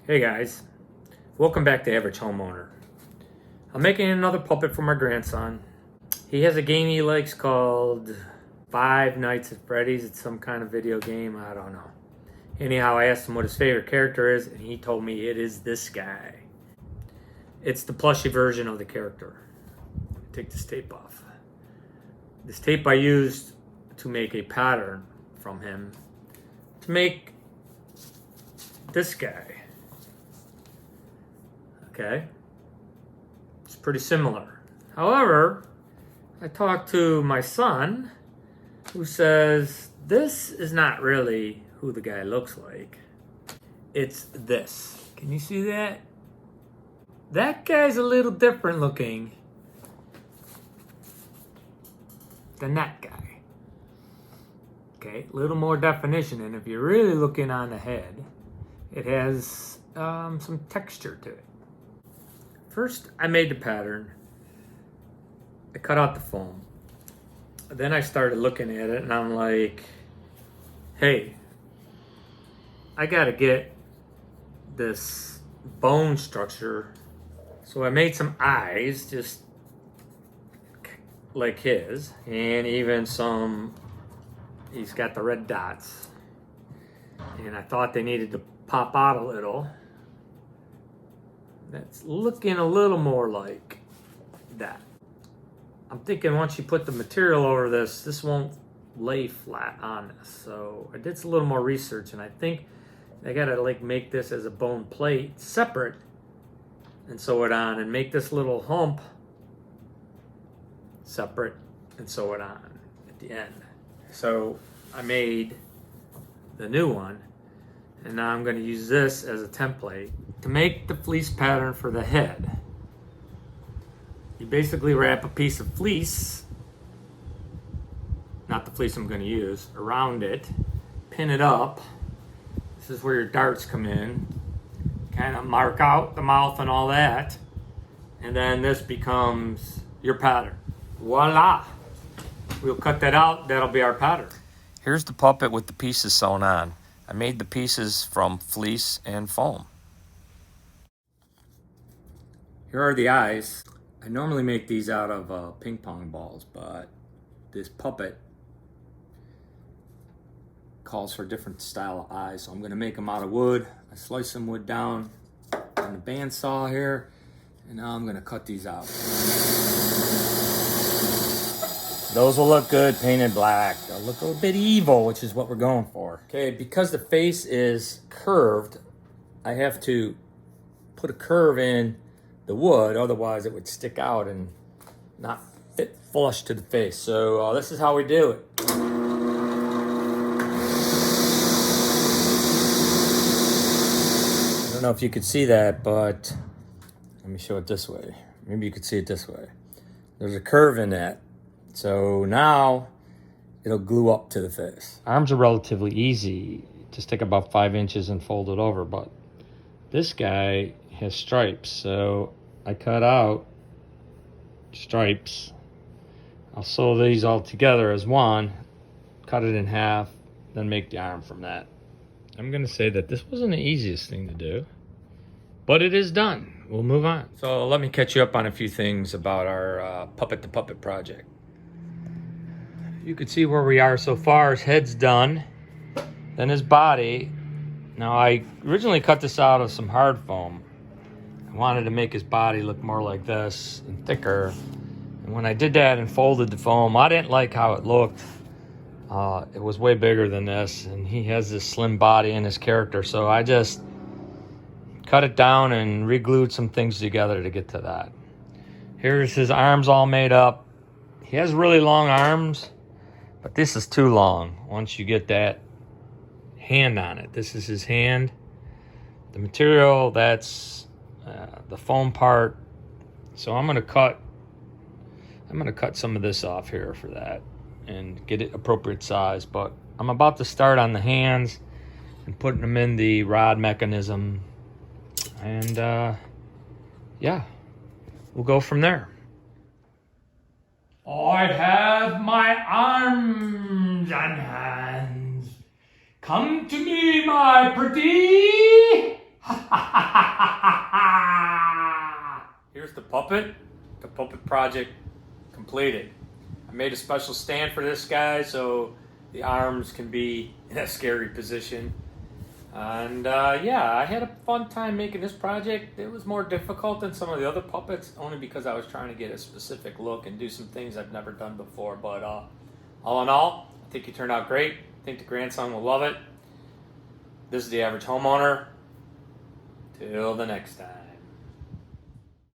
Hey guys, welcome back to Average Homeowner. I'm making another puppet for my grandson. He has a game he likes called Five Nights at Freddy's. It's some kind of video game, I don't know. Anyhow, I asked him what his favorite character is, and he told me it is this guy. It's the plushy version of the character. Take this tape off. This tape I used to make a pattern from him to make this guy. Okay, it's pretty similar. However, I talked to my son, who says this is not really who the guy looks like. It's this. Can you see that? That guy's a little different looking than that guy. Okay, a little more definition, and if you're really looking on the head, it has some texture to it. First, I made the pattern. I cut out the foam. Then I started looking at it and I'm like, hey, I gotta get this bone structure. So I made some eyes, just like his, and even some, he's got the red dots. And I thought they needed to pop out a little. That's looking a little more like that. I'm thinking once you put the material over this, this won't lay flat on this. So I did a little more research, and I think I gotta like make this as a bone plate separate and sew it on, and make this little hump separate and sew it on at the end. So I made the new one, and now I'm gonna use this as a template to make the fleece pattern for the head. You basically wrap a piece of fleece, not the fleece I'm going to use, around it, pin it up. This is where your darts come in. Kind of mark out the mouth and all that. And then this becomes your pattern. Voila! We'll cut that out, that'll be our pattern. Here's the puppet with the pieces sewn on. I made the pieces from fleece and foam. Here are the eyes. I normally make these out of ping pong balls, but this puppet calls for a different style of eyes, so I'm gonna make them out of wood. I slice some wood down on the bandsaw here, and now I'm gonna cut these out. Those will look good painted black. They'll look a little bit evil, which is what we're going for. Okay, because the face is curved, I have to put a curve in the wood, otherwise it would stick out and not fit flush to the face. So this is how we do it. I don't know if you could see that, but let me show it this way. Maybe you could see it this way. There's a curve in that. So now it'll glue up to the face. Arms are relatively easy. Just take about 5 inches and fold it over, but this guy has stripes, so I cut out stripes. I'll sew these all together as one, cut it in half, then make the arm from that. I'm gonna say that this wasn't the easiest thing to do, but it is done. We'll move on. So let me catch you up on a few things about our puppet to puppet project. You can see where we are so far. His head's done, then his body. Now I originally cut this out of some hard foam. I wanted to make his body look more like this and thicker. And when I did that and folded the foam, I didn't like how it looked. It was way bigger than this, and he has this slim body in his character. So I just cut it down and re-glued some things together to get to that. Here's his arms all made up. He has really long arms, but this is too long once you get that hand on it. This is his hand. The material, that's the foam part. So I'm gonna cut some of this off here for that and get it appropriate size. But I'm about to start on the hands and putting them in the rod mechanism, and yeah, we'll go from there. I have my arms and hands. Come to me, my pretty. puppet. The puppet project completed. I made a special stand for this guy so the arms can be in a scary position. And yeah, I had a fun time making this project. It was more difficult than some of the other puppets, only because I was trying to get a specific look and do some things I've never done before. But all in all, I think it turned out great. I think the grandson will love it. This is The Average Homeowner. Till the next time.